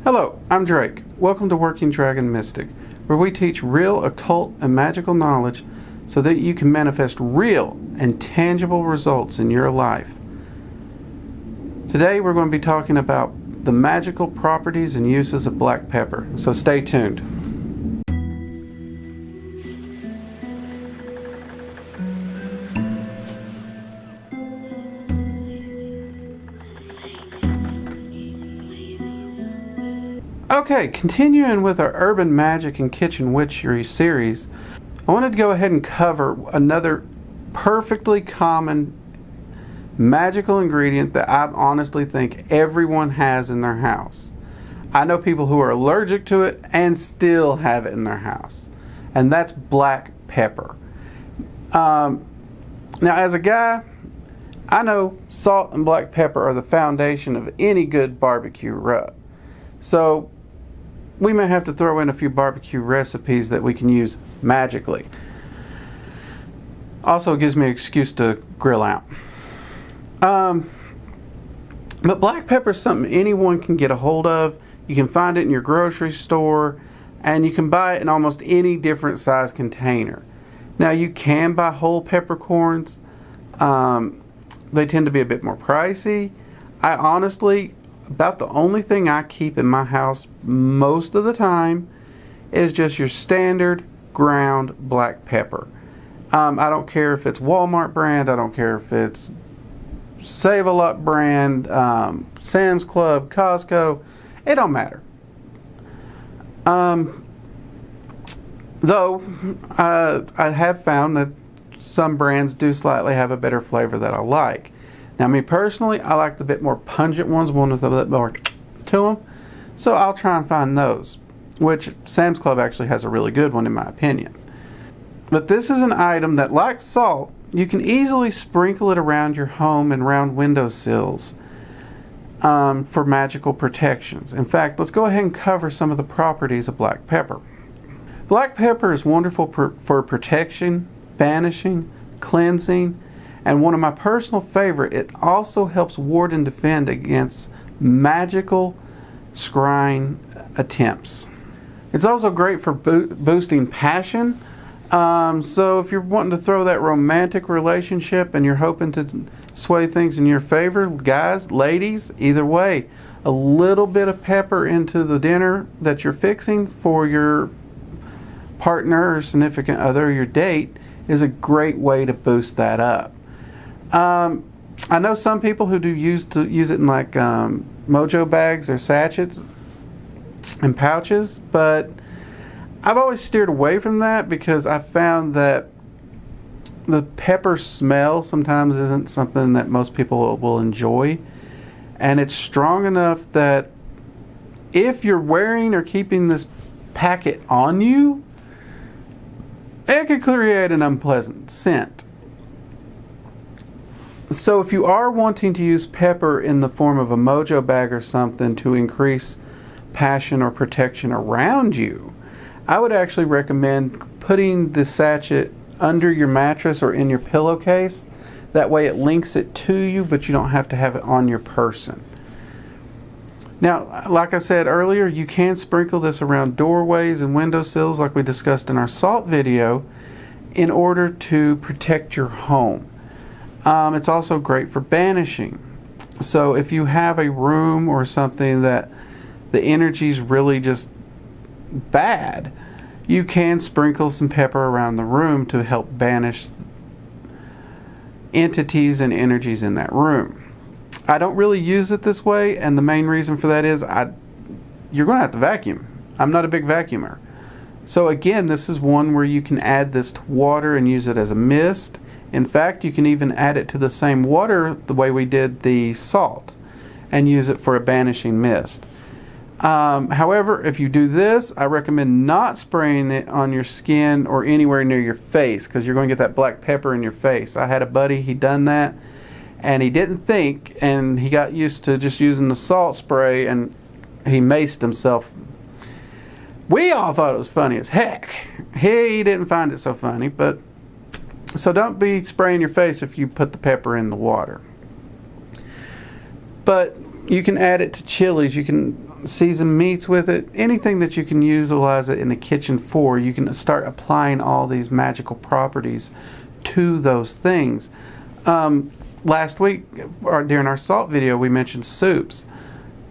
Hello, I'm Drake. Welcome to Working Dragon Mystic, where we teach real occult and magical knowledge so that you can manifest real and tangible results in your life. Today we're going to be talking about the magical properties and uses of black pepper, so stay tuned. Okay, continuing with our urban magic and kitchen witchery series, I wanted to go ahead and cover another perfectly common magical ingredient that I honestly think everyone has in their house. I know people who are allergic to it and still have it in their house, and that's black pepper. Now, as a guy, I know salt and black pepper are the foundation of any good barbecue rub. So we may have to throw in a few barbecue recipes that we can use magically. Also, it gives me an excuse to grill out. But black pepper is something anyone can get a hold of. You can find it in your grocery store, and you can buy it in almost any different size container. Now, you can buy whole peppercorns. They tend to be a bit more pricey. I honestly, about the only thing I keep in my house most of the time is just your standard ground black pepper. I don't care if it's Walmart brand, I don't care if it's Save-A-Lot brand, Sam's Club, Costco, it don't matter. Though I have found that some brands do slightly have a better flavor that I like. Now, me personally, I like the bit more pungent ones, one with a bit more to them. So I'll try and find those, which Sam's Club actually has a really good one in my opinion. But this is an item that, like salt, you can easily sprinkle it around your home and around windowsills for magical protections. In fact, let's go ahead and cover some of the properties of black pepper. Black pepper is wonderful for protection, banishing, cleansing, and one of my personal favorite, it also helps ward and defend against magical scrying attempts. It's also great for boosting passion. So if you're wanting to throw that romantic relationship and you're hoping to sway things in your favor, guys, ladies, either way, a little bit of pepper into the dinner that you're fixing for your partner or significant other, your date, is a great way to boost that up. I know some people who do use it in like mojo bags or sachets and pouches, but I've always steered away from that because I found that the pepper smell sometimes isn't something that most people will enjoy, and it's strong enough that if you're wearing or keeping this packet on you, it could create an unpleasant scent. So if you are wanting to use pepper in the form of a mojo bag or something to increase passion or protection around you, I would actually recommend putting the sachet under your mattress or in your pillowcase. That way it links it to you, but you don't have to have it on your person. Now, like I said earlier, you can sprinkle this around doorways and windowsills like we discussed in our salt video in order to protect your home. It's also great for banishing. So if you have a room or something that the energy's really just bad, you can sprinkle some pepper around the room to help banish entities and energies in that room. I don't really use it this way, and the main reason for that is you're going to have to vacuum. I'm not a big vacuumer. So again, this is one where you can add this to water and use it as a mist. In fact, you can even add it to the same water the way we did the salt and use it for a banishing mist. However, if you do this, I recommend not spraying it on your skin or anywhere near your face because you're going to get that black pepper in your face. I had a buddy, he done that, and he didn't think, and he got used to just using the salt spray, and he maced himself. We all thought it was funny as heck. He didn't find it so funny, but so don't be spraying your face if you put the pepper in the water. But you can add it to chilies. You can season meats with it, anything that you can utilize it in the kitchen for, you can start applying all these magical properties to those things. Last week, or during our salt video, we mentioned soups.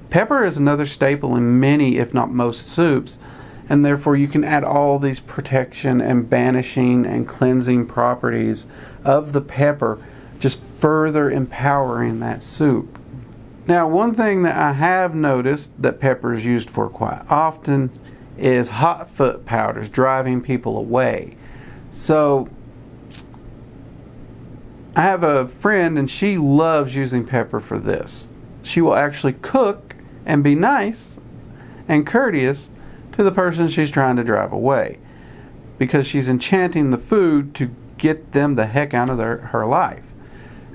Pepper is another staple in many, if not most, soups, and therefore you can add all these protection and banishing and cleansing properties of the pepper, just further empowering that soup. Now, one thing that I have noticed that pepper is used for quite often is hot foot powders, driving people away. So I have a friend and she loves using pepper for this. She will actually cook and be nice and courteous to the person she's trying to drive away, because she's enchanting the food to get them the heck out of her life.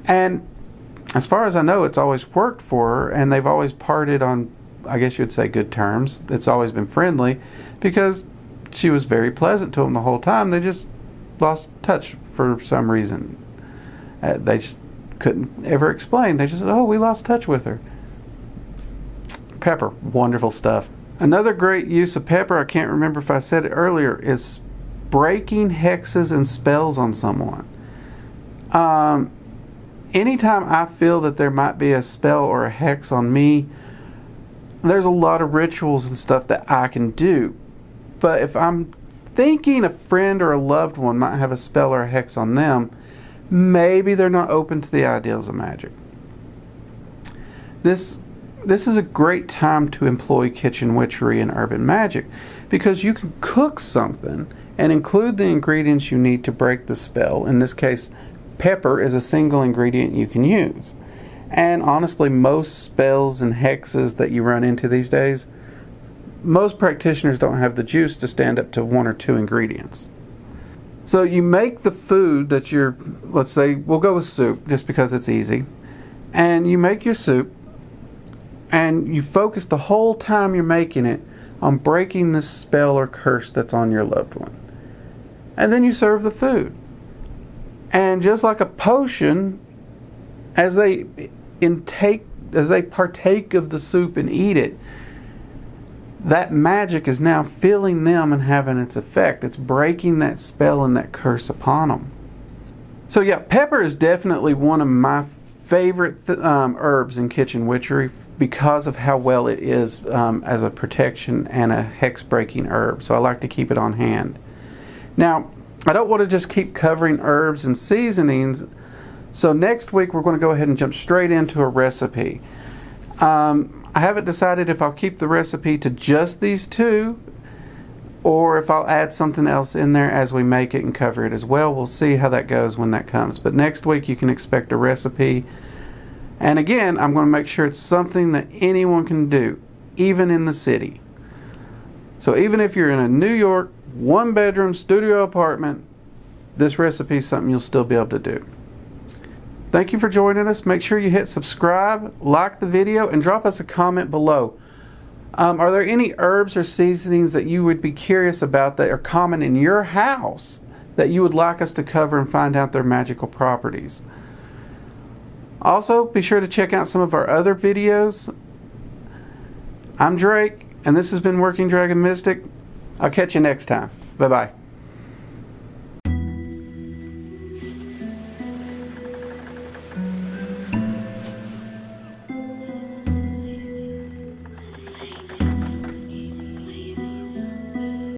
And as far as I know, it's always worked for her, and they've always parted on, I guess you'd say, good terms. It's always been friendly, because she was very pleasant to them the whole time. They just lost touch for some reason. They just couldn't ever explain. They just said, oh, we lost touch with her. Pepper, wonderful stuff. Another great use of pepper, I can't remember if I said it earlier, is breaking hexes and spells on someone. Anytime I feel that there might be a spell or a hex on me, there's a lot of rituals and stuff that I can do. But if I'm thinking a friend or a loved one might have a spell or a hex on them, maybe they're not open to the ideals of magic. This is a great time to employ kitchen witchery and urban magic, because you can cook something and include the ingredients you need to break the spell. In this case, pepper is a single ingredient you can use. And honestly, most spells and hexes that you run into these days, most practitioners don't have the juice to stand up to 1 or 2 ingredients. So you make the food that you're, let's say, we'll go with soup just because it's easy. And you make your soup, and you focus the whole time you're making it on breaking this spell or curse that's on your loved one. And then you serve the food. And just like a potion, as they partake of the soup and eat it, that magic is now filling them and having its effect. It's breaking that spell and that curse upon them. So yeah, pepper is definitely one of my favorite herbs in kitchen witchery, because of how well it is as a protection and a hex breaking herb. So I like to keep it on hand. Now, I don't want to just keep covering herbs and seasonings, so next week we're going to go ahead and jump straight into a recipe. I haven't decided if I'll keep the recipe to just these 2 or if I'll add something else in there as we make it and cover it as well. We'll see how that goes when that comes. But next week you can expect a recipe. And again, I'm going to make sure it's something that anyone can do, even in the city. So even if you're in a New York 1-bedroom studio apartment, this recipe is something you'll still be able to do. Thank you for joining us. Make sure you hit subscribe, like the video, and drop us a comment below. Are there any herbs or seasonings that you would be curious about that are common in your house that you would like us to cover and find out their magical properties? Also, be sure to check out some of our other videos. I'm Drake, and this has been Working Dragon Mystic. I'll catch you next time. Bye-bye.